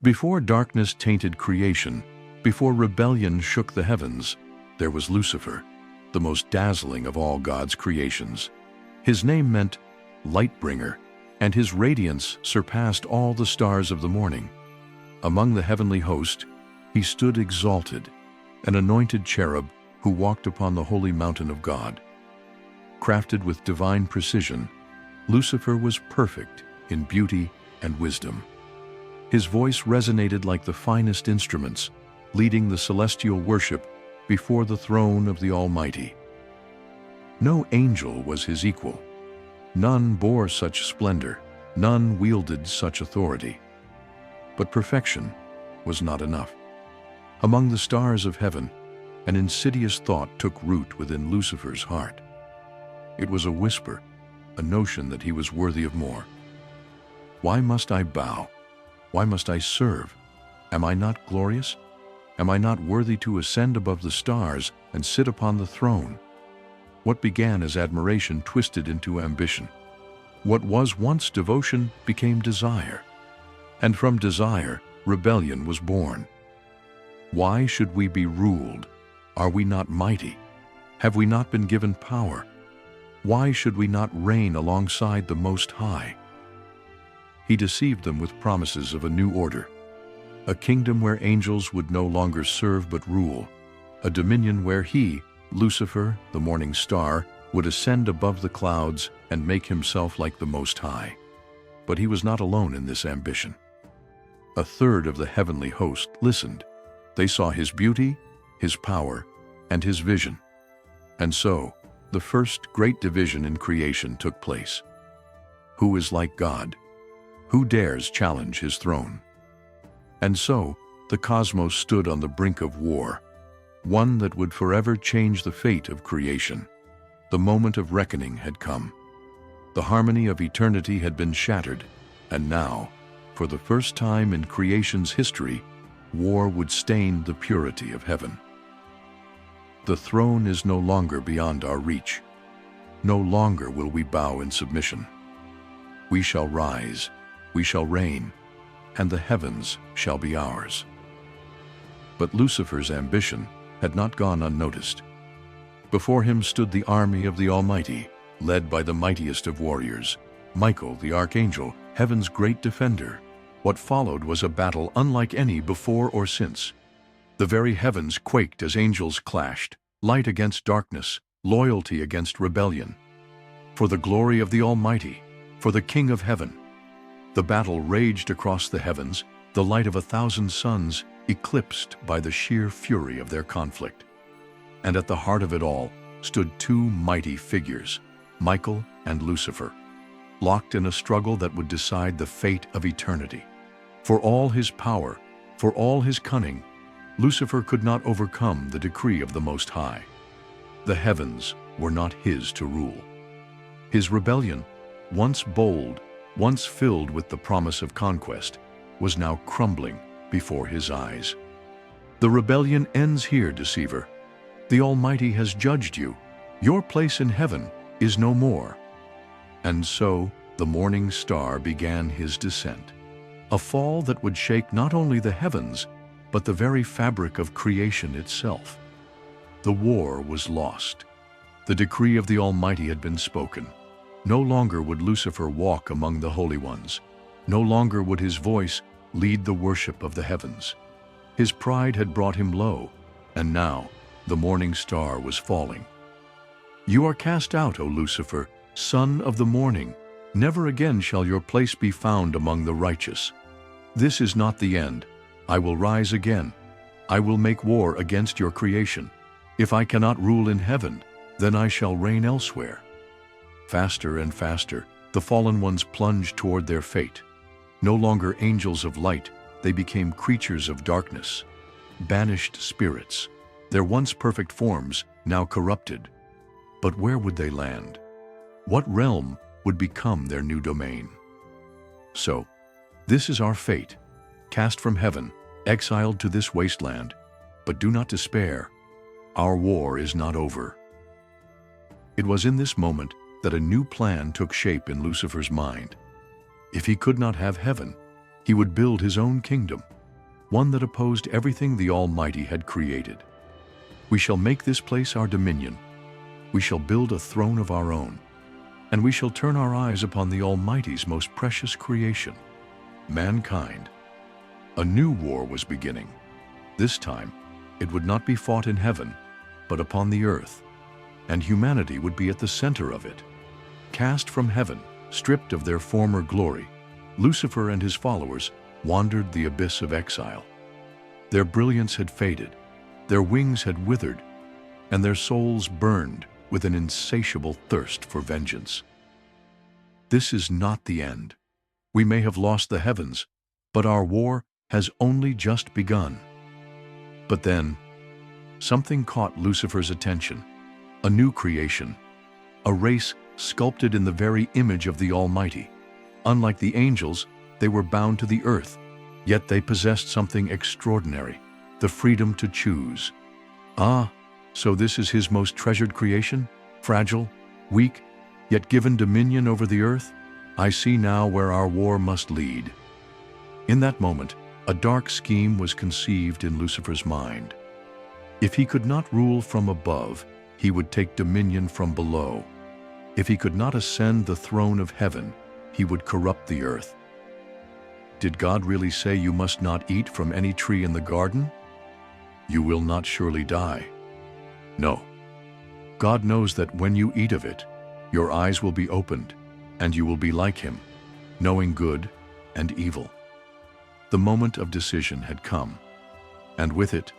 Before darkness tainted creation, before rebellion shook the heavens, there was Lucifer, the most dazzling of all God's creations. His name meant light-bringer, and his radiance surpassed all the stars of the morning. Among the heavenly host, he stood exalted, an anointed cherub who walked upon the holy mountain of God. Crafted with divine precision, Lucifer was perfect in beauty and wisdom. His voice resonated like the finest instruments, leading the celestial worship before the throne of the Almighty. No angel was his equal. None bore such splendor, none wielded such authority. But perfection was not enough. Among the stars of heaven, an insidious thought took root within Lucifer's heart. It was a whisper, a notion that he was worthy of more. Why must I bow? Why must I serve? Am I not glorious? Am I not worthy to ascend above the stars and sit upon the throne? What began as admiration twisted into ambition. What was once devotion became desire. And from desire, rebellion was born. Why should we be ruled? Are we not mighty? Have we not been given power? Why should we not reign alongside the Most High? He deceived them with promises of a new order, a kingdom where angels would no longer serve but rule, a dominion where he, Lucifer, the morning star, would ascend above the clouds and make himself like the Most High. But he was not alone in this ambition. A third of the heavenly host listened. They saw his beauty, his power, and his vision. And so, the first great division in creation took place. Who is like God? Who dares challenge his throne? And so, the cosmos stood on the brink of war, one that would forever change the fate of creation. The moment of reckoning had come. The harmony of eternity had been shattered, and now, for the first time in creation's history, war would stain the purity of heaven. The throne is no longer beyond our reach. No longer will we bow in submission. We shall rise, we shall reign, and the heavens shall be ours. But Lucifer's ambition had not gone unnoticed. Before him stood the army of the Almighty, led by the mightiest of warriors, Michael the Archangel, heaven's great defender. What followed was a battle unlike any before or since. The very heavens quaked as angels clashed, light against darkness, loyalty against rebellion. For the glory of the Almighty, for the King of heaven. The battle raged across the heavens, the light of 1,000 suns eclipsed by the sheer fury of their conflict. And at the heart of it all stood two mighty figures, Michael and Lucifer, locked in a struggle that would decide the fate of eternity. For all his power, for all his cunning, Lucifer could not overcome the decree of the Most High. The heavens were not his to rule. His rebellion, once bold, once filled with the promise of conquest, was now crumbling before his eyes. The rebellion ends here, deceiver. The Almighty has judged you. Your place in heaven is no more. And so the morning star began his descent, a fall that would shake not only the heavens, but the very fabric of creation itself. The war was lost. The decree of the Almighty had been spoken. No longer would Lucifer walk among the holy ones. No longer would his voice lead the worship of the heavens. His pride had brought him low, and now the morning star was falling. You are cast out, O Lucifer, son of the morning. Never again shall your place be found among the righteous. This is not the end. I will rise again. I will make war against your creation. If I cannot rule in heaven, then I shall reign elsewhere. Faster and faster, the fallen ones plunged toward their fate. No longer angels of light, they became creatures of darkness, banished spirits, their once perfect forms now corrupted. But where would they land? What realm would become their new domain? So, this is our fate, cast from heaven, exiled to this wasteland. But do not despair. Our war is not over. It was in this moment that a new plan took shape in Lucifer's mind. If he could not have heaven, he would build his own kingdom, one that opposed everything the Almighty had created. We shall make this place our dominion. We shall build a throne of our own, and we shall turn our eyes upon the Almighty's most precious creation, mankind. A new war was beginning. This time, it would not be fought in heaven, but upon the earth, and humanity would be at the center of it. Cast from heaven, stripped of their former glory, Lucifer and his followers wandered the abyss of exile. Their brilliance had faded, their wings had withered, and their souls burned with an insatiable thirst for vengeance. This is not the end. We may have lost the heavens, but our war has only just begun. But then, something caught Lucifer's attention. A new creation, a race sculpted in the very image of the Almighty. Unlike the angels, they were bound to the earth, yet they possessed something extraordinary, the freedom to choose. Ah, so this is his most treasured creation? Fragile, weak, yet given dominion over the earth? I see now where our war must lead. In that moment, a dark scheme was conceived in Lucifer's mind. If he could not rule from above, he would take dominion from below. If he could not ascend the throne of heaven, he would corrupt the earth. Did God really say you must not eat from any tree in the garden? You will not surely die. No. God knows that when you eat of it, your eyes will be opened, and you will be like him, knowing good and evil. The moment of decision had come, and with it,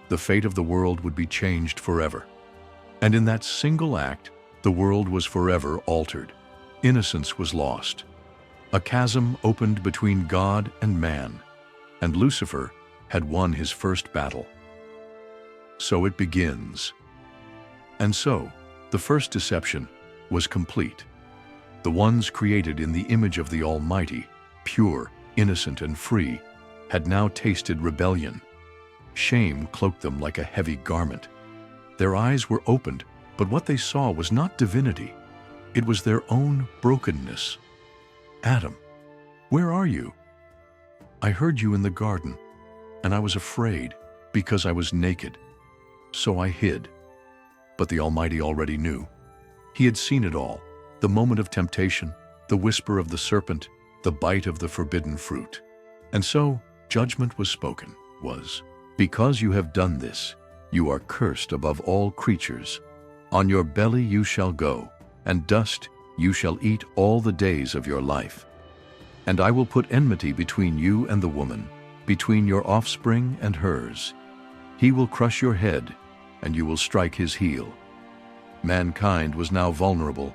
the fate of the world would be changed forever. And in that single act, the world was forever altered. Innocence was lost. A chasm opened between God and man, and Lucifer had won his first battle. So it begins. And so, the first deception was complete. The ones created in the image of the Almighty, pure, innocent, and free, had now tasted rebellion. Shame cloaked them like a heavy garment. Their eyes were opened, but what they saw was not divinity. It was their own brokenness. Adam, where are you? I heard you in the garden, and I was afraid because I was naked. So I hid. But the Almighty already knew. He had seen it all, the moment of temptation, the whisper of the serpent, the bite of the forbidden fruit. And so judgment was spoken, because you have done this, you are cursed above all creatures. On your belly you shall go, and dust you shall eat all the days of your life. And I will put enmity between you and the woman, between your offspring and hers. He will crush your head, and you will strike his heel. Mankind was now vulnerable,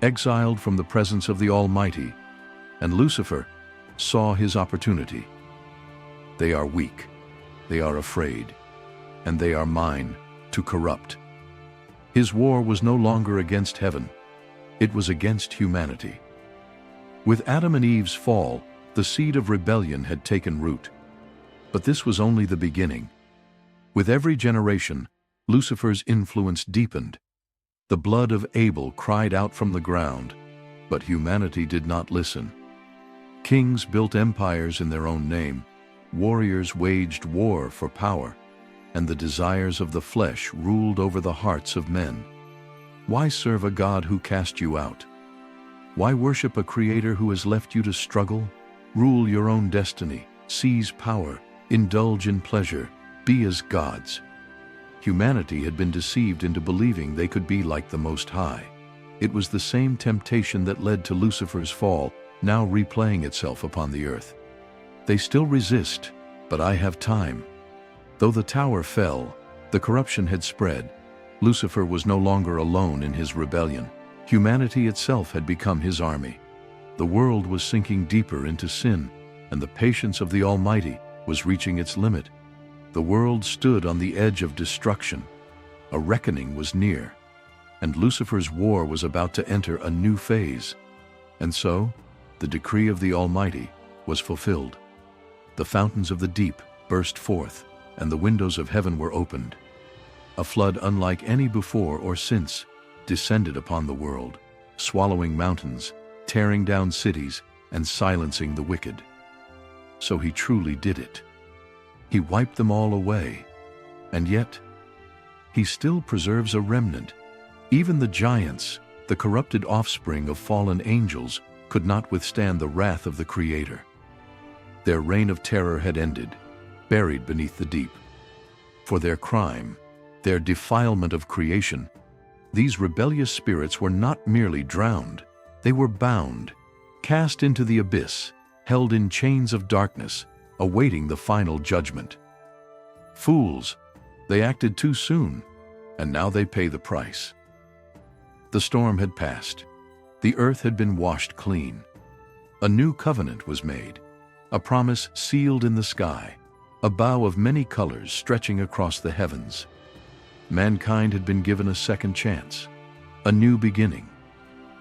exiled from the presence of the Almighty, and Lucifer saw his opportunity. They are weak, they are afraid, and they are mine to corrupt. His war was no longer against heaven, it was against humanity. With Adam and Eve's fall, the seed of rebellion had taken root. But this was only the beginning. With every generation, Lucifer's influence deepened. The blood of Abel cried out from the ground, but humanity did not listen. Kings built empires in their own name, warriors waged war for power, and the desires of the flesh ruled over the hearts of men. Why serve a God who cast you out? Why worship a creator who has left you to struggle? Rule your own destiny, seize power, indulge in pleasure, be as gods. Humanity had been deceived into believing they could be like the Most High. It was the same temptation that led to Lucifer's fall, now replaying itself upon the earth. They still resist, but I have time. Though the tower fell, the corruption had spread. Lucifer was no longer alone in his rebellion. Humanity itself had become his army. The world was sinking deeper into sin, and the patience of the Almighty was reaching its limit. The world stood on the edge of destruction. A reckoning was near, and Lucifer's war was about to enter a new phase. And so, the decree of the Almighty was fulfilled. The fountains of the deep burst forth, and the windows of heaven were opened. A flood unlike any before or since descended upon the world, swallowing mountains, tearing down cities, and silencing the wicked. So he truly did it. He wiped them all away. And yet, he still preserves a remnant. Even the giants, the corrupted offspring of fallen angels, could not withstand the wrath of the Creator. Their reign of terror had ended, buried beneath the deep. For their crime, their defilement of creation, these rebellious spirits were not merely drowned, they were bound, cast into the abyss, held in chains of darkness, awaiting the final judgment. Fools, they acted too soon, and now they pay the price. The storm had passed. The earth had been washed clean. A new covenant was made, a promise sealed in the sky, a bow of many colors stretching across the heavens. Mankind had been given a second chance, a new beginning.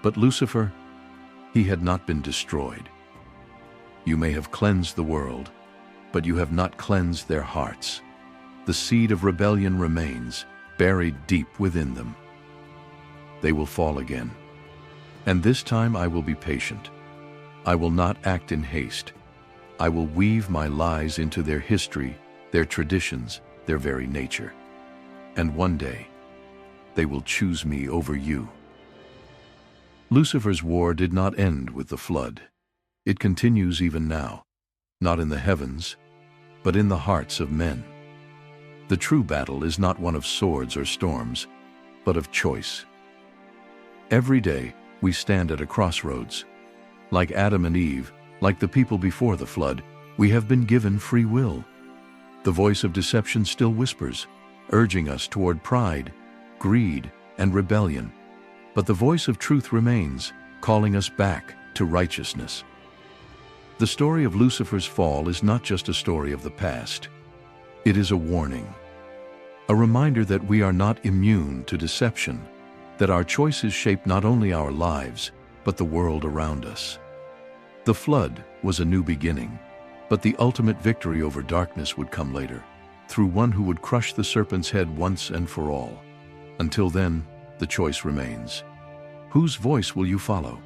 But Lucifer, he had not been destroyed. You may have cleansed the world, but you have not cleansed their hearts. The seed of rebellion remains, buried deep within them. They will fall again. And this time I will be patient. I will not act in haste. I will weave my lies into their history, their traditions, their very nature. And one day, they will choose me over you. Lucifer's war did not end with the flood. It continues even now, not in the heavens, but in the hearts of men. The true battle is not one of swords or storms, but of choice. Every day, we stand at a crossroads. Like Adam and Eve, like the people before the flood, we have been given free will. The voice of deception still whispers, urging us toward pride, greed, and rebellion. But the voice of truth remains, calling us back to righteousness. The story of Lucifer's fall is not just a story of the past. It is a warning, a reminder that we are not immune to deception, that our choices shape not only our lives, but the world around us. The flood was a new beginning, but the ultimate victory over darkness would come later, through one who would crush the serpent's head once and for all. Until then, the choice remains. Whose voice will you follow?